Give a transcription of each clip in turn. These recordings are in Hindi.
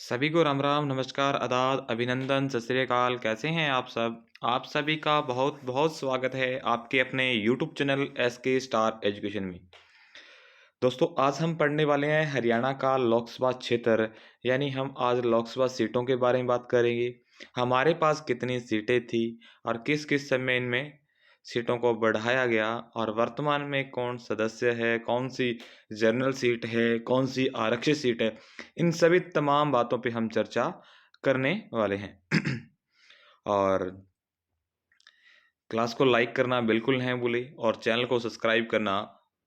सभी को राम राम, नमस्कार, आदाब, अभिनंदन, सत श्री अकाल। कैसे हैं आप सब? आप सभी का बहुत बहुत स्वागत है आपके अपने YouTube channel SK star education में। दोस्तों, आज हम पढ़ने वाले हैं हरियाणा का लोकसभा क्षेत्र, यानी हम आज लोकसभा सीटों के बारे में बात करेंगे। हमारे पास कितनी सीटें थी और किस किस समय इनमें सीटों को बढ़ाया गया, और वर्तमान में कौन सदस्य है, कौन सी जनरल सीट है, कौन सी आरक्षित सीट है, इन सभी तमाम बातों पे हम चर्चा करने वाले हैं। और क्लास को लाइक करना बिल्कुल न भूलें और चैनल को सब्सक्राइब करना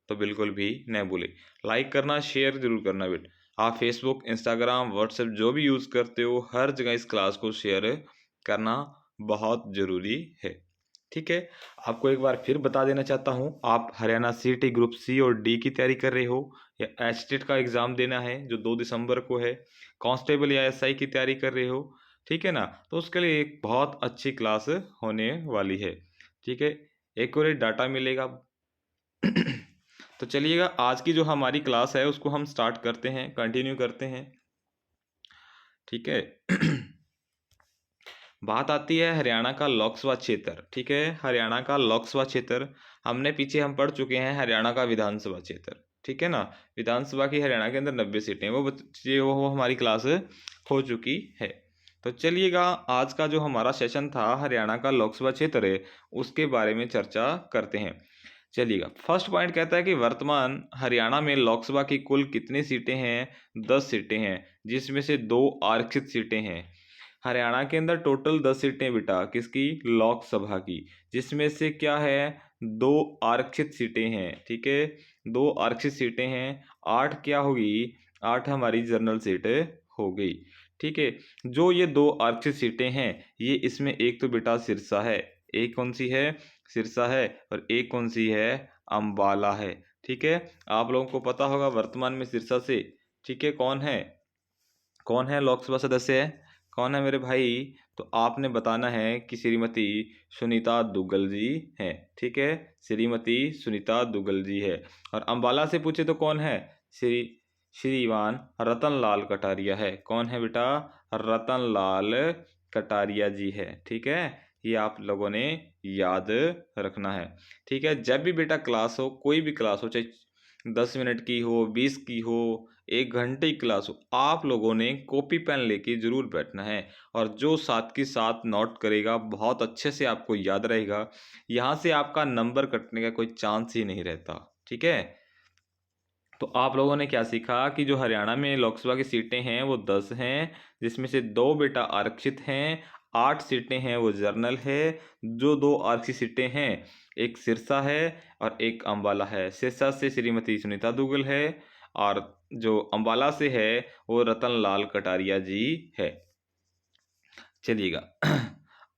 तो बिल्कुल भी न भूलें। लाइक करना, शेयर जरूर करना बेटा। आप फेसबुक, इंस्टाग्राम, व्हाट्सएप जो भी यूज़ करते हो, हर जगह इस क्लास को शेयर करना बहुत ज़रूरी है। ठीक है, आपको एक बार फिर बता देना चाहता हूँ, आप हरियाणा सीटी ग्रुप C और D की तैयारी कर रहे हो, या एचटेट का एग्ज़ाम देना है जो 2 दिसंबर को है, कांस्टेबल या SI की तैयारी कर रहे हो, ठीक है ना, तो उसके लिए एक बहुत अच्छी क्लास होने वाली है। ठीक है, एक्यूरेट डाटा मिलेगा। तो चलिएगा, आज की जो हमारी क्लास है उसको हम स्टार्ट करते हैं, कंटिन्यू करते हैं। ठीक है। बात आती है हरियाणा का लोकसभा क्षेत्र। ठीक है, हरियाणा का लोकसभा क्षेत्र हमने पीछे हम पढ़ चुके हैं हरियाणा का विधानसभा क्षेत्र। ठीक है ना, विधानसभा की हरियाणा के अंदर 90 सीटें, वो बच्चे वो हमारी क्लास हो चुकी है। तो चलिएगा, आज का जो हमारा सेशन था हरियाणा का लोकसभा क्षेत्र है, उसके बारे में चर्चा करते हैं। चलिएगा, फर्स्ट पॉइंट कहता है कि वर्तमान हरियाणा में लोकसभा की कुल कितनी सीटें हैं? 10 सीटें हैं, जिसमें से 2 आरक्षित सीटें हैं। हरियाणा के अंदर टोटल 10 सीटें बेटा, किसकी? लोकसभा की, जिसमें से क्या है? 2 आरक्षित सीटें हैं। ठीक है, 2 आरक्षित सीटें हैं। 8 क्या होगी? 8 हमारी जनरल सीट हो गई। ठीक है, जो ये 2 आरक्षित सीटें हैं, ये इसमें एक तो बेटा सिरसा है, एक कौन सी है? सिरसा है, और एक कौन सी है? अंबाला है। ठीक है, आप लोगों को पता होगा वर्तमान में सिरसा से, ठीक है, कौन है लोकसभा सदस्य है? कौन है मेरे भाई? तो आपने बताना है कि श्रीमती सुनीता दुग्गल जी हैं। ठीक है, श्रीमती सुनीता दुग्गल जी है। और अंबाला से पूछे तो कौन है? श्रीमान रतन लाल कटारिया है। कौन है बेटा? रतन लाल कटारिया जी है। ठीक है, ये आप लोगों ने याद रखना है। ठीक है, जब भी बेटा क्लास हो, कोई भी क्लास हो, चाहे 10 मिनट की हो, 20 की हो, 1 घंटे की क्लास हो, आप लोगों ने कॉपी पेन लेके जरूर बैठना है। और जो साथ के साथ नोट करेगा, बहुत अच्छे से आपको याद रहेगा। यहाँ से आपका नंबर कटने का कोई चांस ही नहीं रहता। ठीक है, तो आप लोगों ने क्या सीखा कि जो हरियाणा में लोकसभा की सीटें हैं वो 10 हैं, जिसमें से 2 बेटा आरक्षित हैं, 8 सीटें हैं वो जनरल है। जो 2 आरक्षित सीटें हैं, एक सिरसा है और एक अंबाला है। सिरसा से श्रीमती सुनीता दुग्गल है, और जो अंबाला से है वो रतन लाल कटारिया जी है। चलिएगा,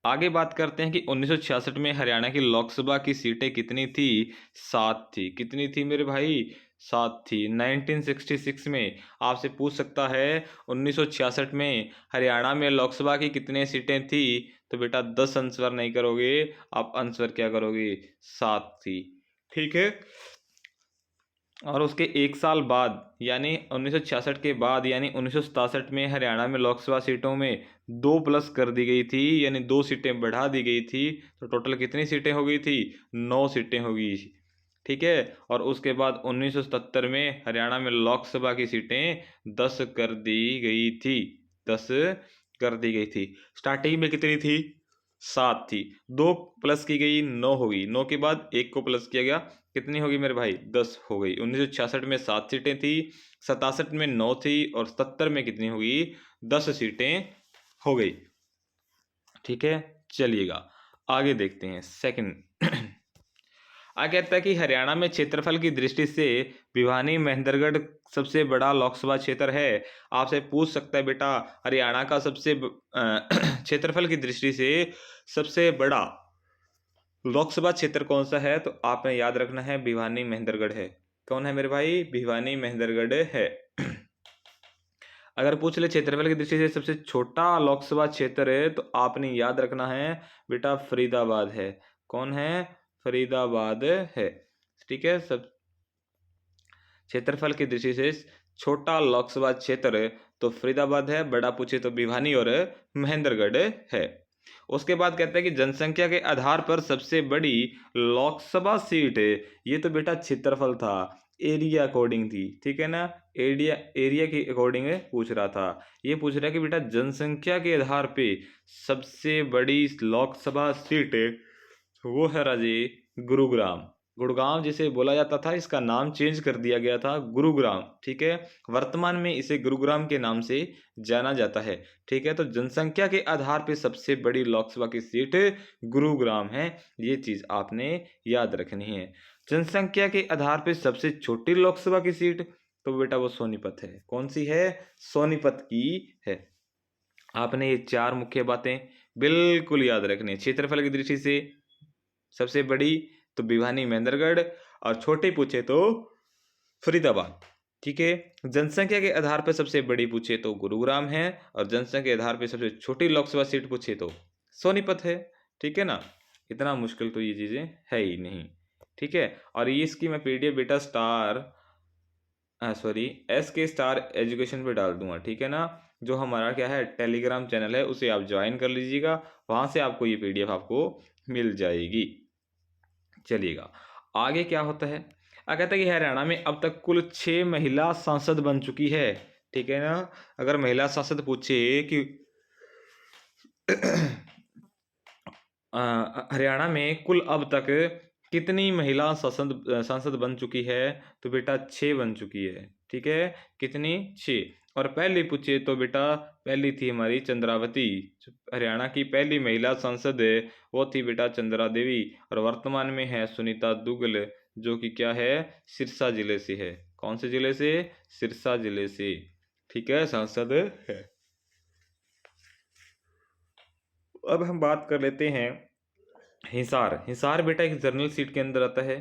आगे बात करते हैं कि 1966 में हरियाणा की लोकसभा की सीटें कितनी थी? 7 थी। कितनी थी मेरे भाई? 7 थी। 1966 में आपसे पूछ सकता है 1966 में हरियाणा में लोकसभा की कितनी सीटें थी, तो बेटा 10 आंसर नहीं करोगे, आप आंसर क्या करोगे? 7 थी। ठीक है, और उसके 1 साल बाद यानी 1966 के बाद यानी 1967 में हरियाणा में लोकसभा सीटों में 2 प्लस कर दी गई थी, यानी 2 सीटें बढ़ा दी गई थी। तो टोटल कितनी सीटें हो गई थी? 9 सीटें हो गई। ठीक है, और उसके बाद 1977 में हरियाणा में लोकसभा की सीटें 10 कर दी गई थी। 10 कर दी गई थी। स्टार्टिंग में कितनी थी? 7 थी। 2 प्लस की गई, 9 हो गई। 9 के बाद 1 को प्लस किया गया, कितनी होगी मेरे भाई? 10 हो गई। 1966 में 7 सीटें थी, 67 में 9 थी, और 77 में कितनी होगी? 10 सीटें हो गई। ठीक है, चलिएगा आगे देखते हैं। सेकंड आगे कहता है कि हरियाणा में क्षेत्रफल की दृष्टि से भिवानी महेंद्रगढ़ सबसे बड़ा लोकसभा क्षेत्र है। आपसे पूछ सकता है बेटा, हरियाणा का सबसे क्षेत्रफल की दृष्टि से सबसे बड़ा लोकसभा क्षेत्र कौन सा है? तो आपने याद रखना है भिवानी महेंद्रगढ़ है। कौन है मेरे भाई? भिवानी महेंद्रगढ़ है। अगर पूछ ले क्षेत्रफल की दृष्टि से सबसे छोटा लोकसभा क्षेत्र है, तो आपने याद रखना है बेटा फरीदाबाद है। कौन है? फरीदाबाद है। ठीक है, सब क्षेत्रफल की दृष्टि से छोटा लोकसभा क्षेत्र तो फरीदाबाद है, बड़ा पूछे तो भिवानी और महेंद्रगढ़ है। उसके बाद कहते हैं कि जनसंख्या के आधार पर सबसे बड़ी लोकसभा सीट, ये तो बेटा क्षेत्रफल था, एरिया अकॉर्डिंग थी, ठीक है ना, एरिया एरिया के अकॉर्डिंग पूछ रहा था। ये पूछ रहा है कि बेटा जनसंख्या के आधार पे सबसे बड़ी लोकसभा सीट वो है राजे गुरुग्राम। गुड़गांव जिसे बोला जाता था, इसका नाम चेंज कर दिया गया था गुरुग्राम, ठीक है। वर्तमान में इसे गुरुग्राम के नाम से जाना जाता है, ठीक है। तो जनसंख्या के आधार पे सबसे बड़ी लोकसभा की सीट गुरुग्राम है, ये चीज आपने याद रखनी है। जनसंख्या के आधार पे सबसे छोटी लोकसभा की सीट तो बेटा वो सोनीपत है। कौन सी है? सोनीपत की है। आपने ये चार मुख्य बातें बिल्कुल याद रखनी है। क्षेत्रफल की दृष्टि से सबसे बड़ी तो भिवानी महेंद्रगढ़, और छोटी पूछे तो फरीदाबाद, ठीक है। जनसंख्या के आधार पर सबसे बड़ी पूछे तो गुरुग्राम है, और जनसंख्या के आधार पर सबसे छोटी लोकसभा सीट पूछे तो सोनीपत है, ठीक है ना। इतना मुश्किल तो ये चीजें है ही नहीं, ठीक है। और ये इसकी मैं पीडीएफ बेटा star sorry SK star education पे डाल दूंगा, ठीक है ना। जो हमारा क्या है टेलीग्राम चैनल है उसे आप ज्वाइन कर लीजिएगा, वहां से आपको ये पीडीएफ आपको मिल जाएगी। चलिएगा आगे क्या होता है। कहता है कि हरियाणा में अब तक कुल 6 महिला सांसद बन चुकी है, ठीक है ना। अगर महिला सांसद पूछे कि हरियाणा में कुल अब तक कितनी महिला सांसद सांसद बन चुकी है, तो बेटा 6 बन चुकी है, ठीक है। कितनी? 6। और पहली पूछे तो बेटा पहली थी हमारी चंद्रावती, हरियाणा की पहली महिला सांसद वो थी बेटा चंद्रा देवी, और वर्तमान में है सुनीता दुग्गल, जो कि क्या है सिरसा जिले से है। कौन से जिले से? सिरसा जिले से, ठीक है, सांसद है। अब हम बात कर लेते हैं हिसार। हिसार बेटा एक जनरल सीट के अंदर आता है,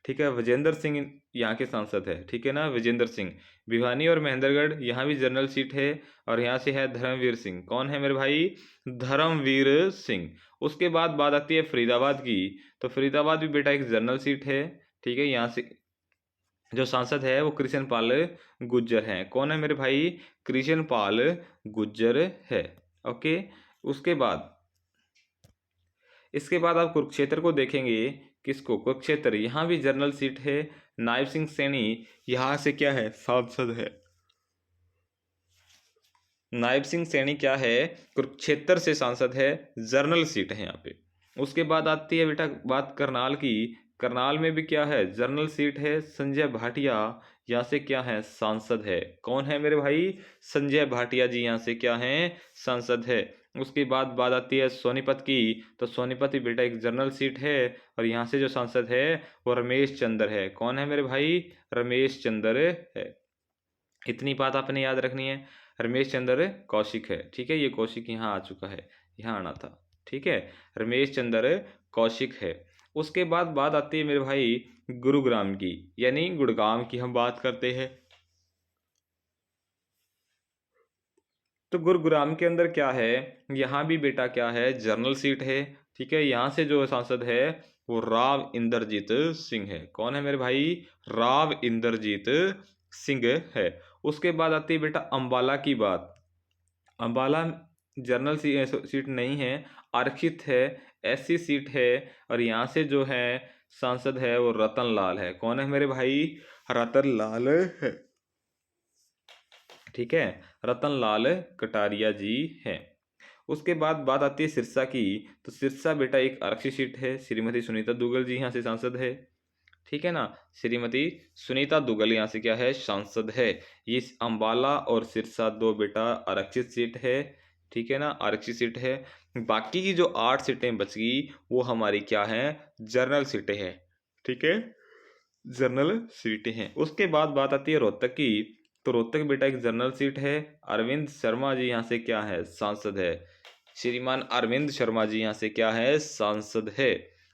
ठीक है। विजेंद्र सिंह यहाँ के सांसद है, ठीक है ना, विजेंद्र सिंह। भिवानी और महेंद्रगढ़ यहाँ भी जनरल सीट है, और यहाँ से है धर्मवीर सिंह। कौन है मेरे भाई? धर्मवीर सिंह। उसके बाद बात आती है फरीदाबाद की, तो फरीदाबाद भी बेटा एक जनरल सीट है, ठीक है। यहाँ से जो सांसद है वो कृष्ण पाल गुज्जर हैं। कौन है मेरे भाई? कृष्ण पाल गुज्जर है, ओके। उसके बाद इसके बाद आप कुरुक्षेत्र को देखेंगे। किसको? कुरुक्षेत्र, यहाँ भी जनरल सीट है। नायब सिंह सैनी यहाँ से क्या है सांसद है। नायब सिंह सैनी क्या है कुरुक्षेत्र से सांसद है, जनरल सीट है यहाँ पे। उसके बाद आती है बेटा बात करनाल की। करनाल में भी क्या है जनरल सीट है। संजय भाटिया यहाँ से क्या है सांसद है। कौन है मेरे भाई? संजय भाटिया जी यहाँ से क्या है सांसद है। उसके बाद बात आती है सोनीपत की, तो सोनीपत भी बेटा एक जनरल सीट है, और यहाँ से जो सांसद है वो रमेश चंद्र है। कौन है मेरे भाई? रमेश चंद्र है। इतनी बात आपने याद रखनी है। रमेश चंद्र कौशिक है, ठीक है। ये कौशिक यहाँ आ चुका है, यहाँ आना था, ठीक है। रमेश चंद्र कौशिक है। उसके बाद बात आती है मेरे भाई गुरुग्राम की, यानी गुड़गांव की हम बात करते हैं। तो गुरुग्राम के अंदर क्या है, यहाँ भी बेटा क्या है जनरल सीट है, ठीक है। यहाँ से जो सांसद है वो राव इंद्रजीत सिंह है। कौन है मेरे भाई? राव इंद्रजीत सिंह है। उसके बाद आती है बेटा अंबाला की बात। अंबाला जनरल सीट नहीं है, आरक्षित है, SC सीट है, और यहाँ से जो है सांसद है वो रतन लाल है। कौन है मेरे भाई? रतन लाल है, ठीक है। रतन लाल कटारिया जी हैं। उसके बाद बात आती है सिरसा की, तो सिरसा बेटा एक आरक्षित सीट है। श्रीमती सुनीता दुग्गल जी यहाँ से सांसद है, ठीक है ना। श्रीमती सुनीता दुग्गल यहाँ से क्या है सांसद है। ये अंबाला और सिरसा दो बेटा आरक्षित सीट है, ठीक है ना, आरक्षित सीट है। बाकी की जो 8 सीटें बच गई वो हमारी क्या है जनरल सीटें हैं, ठीक है, जनरल सीटें हैं। उसके बाद बात आती है रोहतक की, तो रोहतक बेटा एक जनरल सीट है। अरविंद शर्मा जी यहाँ से क्या है सांसद है। श्रीमान अरविंद शर्मा जी यहाँ से क्या है सांसद है।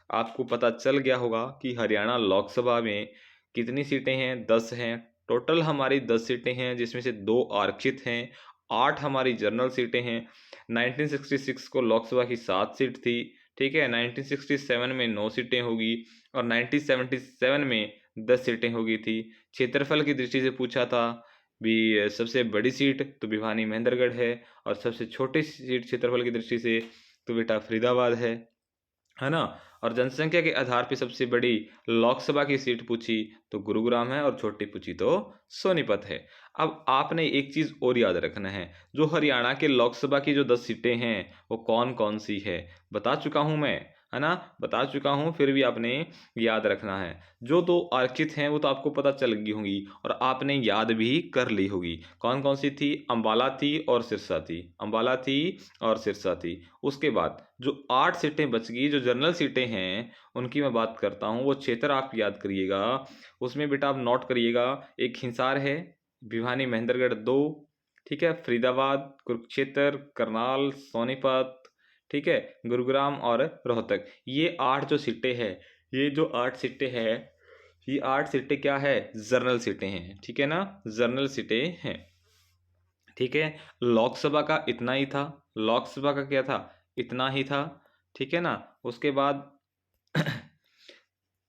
आपको पता चल गया होगा कि हरियाणा लोकसभा में कितनी सीटें हैं? 10 हैं टोटल। हमारी 10 सीटें हैं, जिसमें से 2 आरक्षित हैं, 8 हमारी जनरल सीटें हैं। 1966 को लोकसभा की 7 सीट थी, ठीक है। 1967 में 9 सीटें होगी, और 1977 में 10 सीटें होगी थी। क्षेत्रफल की दृष्टि से पूछा था, भी सबसे बड़ी सीट तो भिवानी महेंद्रगढ़ है, और सबसे छोटी सीट क्षेत्रफल की दृष्टि से तो बेटा फरीदाबाद है ना। और जनसंख्या के आधार पे सबसे बड़ी लोकसभा की सीट पूछी तो गुरुग्राम है, और छोटी पूछी तो सोनीपत है। अब आपने एक चीज़ और याद रखना है, जो हरियाणा के लोकसभा की जो 10 सीटें हैं वो कौन कौन सी है, बता चुका हूँ मैं, है ना, बता चुका हूँ, फिर भी आपने याद रखना है। जो दो आरक्षित हैं वो तो आपको पता चल गई होंगी और आपने याद भी कर ली होगी। कौन कौन सी थी? अंबाला थी और सिरसा थी, अंबाला थी और सिरसा थी। उसके बाद जो 8 सीटें बच गई, जो जनरल सीटें हैं, उनकी मैं बात करता हूँ। वो क्षेत्र आप याद करिएगा, उसमें बेटा आप नोट करिएगा। एक हिसार है, भिवानी महेंद्रगढ़ 2, ठीक है, फरीदाबाद, कुरुक्षेत्र, करनाल, सोनीपत, ठीक है, गुरुग्राम और रोहतक। ये 8 जो सीटें हैं, ये जो 8 सीटें हैं, ये 8 सीटें क्या है? जनरल सीटें हैं, ठीक है ना, जनरल सीटें हैं, ठीक है। लोकसभा का इतना ही था, लोकसभा का क्या था? इतना ही था, ठीक है ना। उसके बाद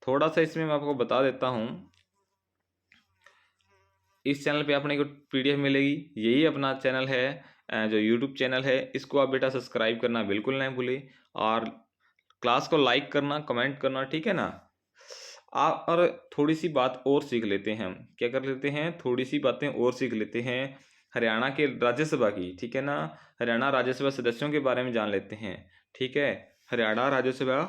थोड़ा सा इसमें मैं आपको बता देता हूँ, इस चैनल पे आपने एक पीडीएफ मिलेगी, यही अपना चैनल है, जो यूट्यूब चैनल है, इसको आप बेटा सब्सक्राइब करना बिल्कुल नहीं भूलें, और क्लास को लाइक करना, कमेंट करना, ठीक है ना। आप और थोड़ी सी बात और सीख लेते हैं, हम क्या कर लेते हैं, थोड़ी सी बातें और सीख लेते हैं हरियाणा के राज्यसभा की, ठीक है ना। हरियाणा राज्यसभा सदस्यों के बारे में जान लेते हैं, ठीक है। हरियाणा राज्यसभा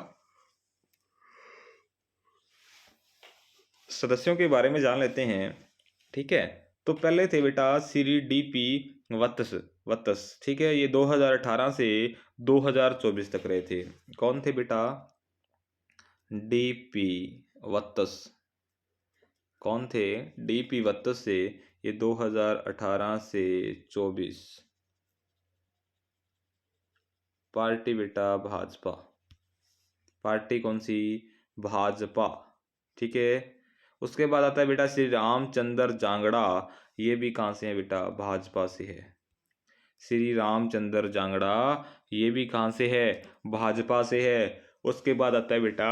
सदस्यों के बारे में जान लेते हैं, ठीक है। तो पहले थे बेटा श्री डी.पी. वत्स, वत्स, ठीक है, ये 2018 से 2024 तक रहे थे। कौन थे बेटा? डी.पी. वत्स। कौन थे? डी.पी. वत्स से ये 2018 से 24। पार्टी बेटा भाजपा, पार्टी कौन सी? भाजपा, ठीक है। उसके बाद आता है बेटा श्री रामचंद्र जांगड़ा, ये भी कहाँ से है बेटा? भाजपा से है। श्री रामचंद्र जांगड़ा, ये भी कहाँ से है? भाजपा से है। उसके बाद आता है बेटा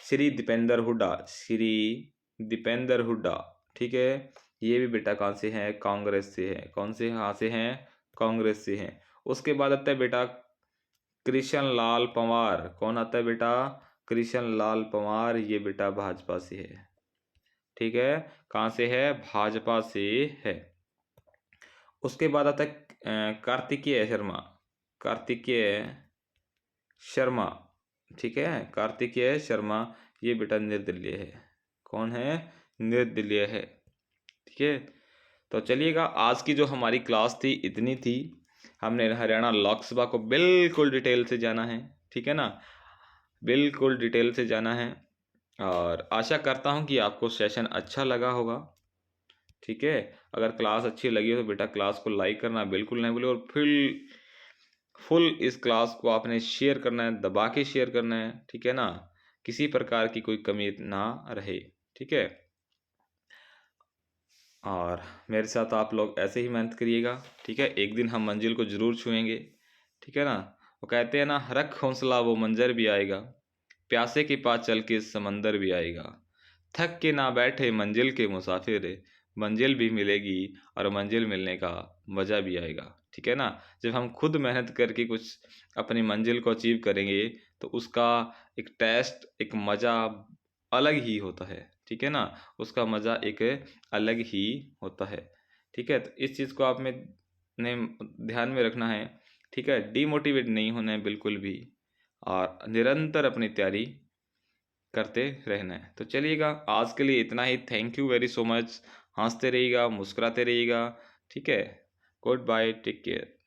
श्री दीपेंद्र हुड्डा, श्री दीपेंद्र हुड्डा, ठीक है, ये भी बेटा कहाँ से है? कांग्रेस से है। कौन से, कहाँ से हैं? कांग्रेस से हैं। उसके बाद आता है बेटा कृष्ण लाल पंवार, कौन आता है बेटा? कृष्ण लाल पंवार, ये बेटा भाजपा से है, ठीक है। कहाँ से है? भाजपा से है। उसके बाद आता है कार्तिकेय शर्मा, कार्तिकेय शर्मा, ठीक है, कार्तिकेय शर्मा, ये बेटा निर्दलीय है। कौन है? निर्दलीय है, ठीक है। तो चलिएगा, आज की जो हमारी क्लास थी इतनी थी। हमने हरियाणा लोकसभा को बिल्कुल डिटेल से जाना है, ठीक है ना, बिल्कुल डिटेल से जाना है। और आशा करता हूँ कि आपको सेशन अच्छा लगा होगा, ठीक है। अगर क्लास अच्छी लगी हो तो बेटा क्लास को लाइक करना बिल्कुल नहीं भूले, और फिर फुल इस क्लास को आपने शेयर करना है, दबा के शेयर करना है, ठीक है ना, किसी प्रकार की कोई कमी ना रहे, ठीक है। और मेरे साथ आप लोग ऐसे ही मेहनत करिएगा, ठीक है, एक दिन हम मंजिल को ज़रूर छुएंगे, ठीक है ना। वो कहते हैं ना, रख हौसला वो मंजर भी आएगा, प्यासे के पास चल के समंदर भी आएगा, थक के ना बैठे मंजिल के मुसाफिर, मंजिल भी मिलेगी और मंजिल मिलने का मज़ा भी आएगा, ठीक है ना। जब हम खुद मेहनत करके कुछ अपनी मंजिल को अचीव करेंगे तो उसका एक टेस्ट, एक मज़ा अलग ही होता है, ठीक है ना, उसका मज़ा एक अलग ही होता है, ठीक है। तो इस चीज़ को आप में ने ध्यान में रखना है, ठीक है, डीमोटिवेट नहीं होना है बिल्कुल भी, और निरंतर अपनी तैयारी करते रहना है। तो चलिएगा, आज के लिए इतना ही। Thank you very so much. हंसते रहिएगा, मुस्कुराते रहिएगा, ठीक है। Good bye, take care.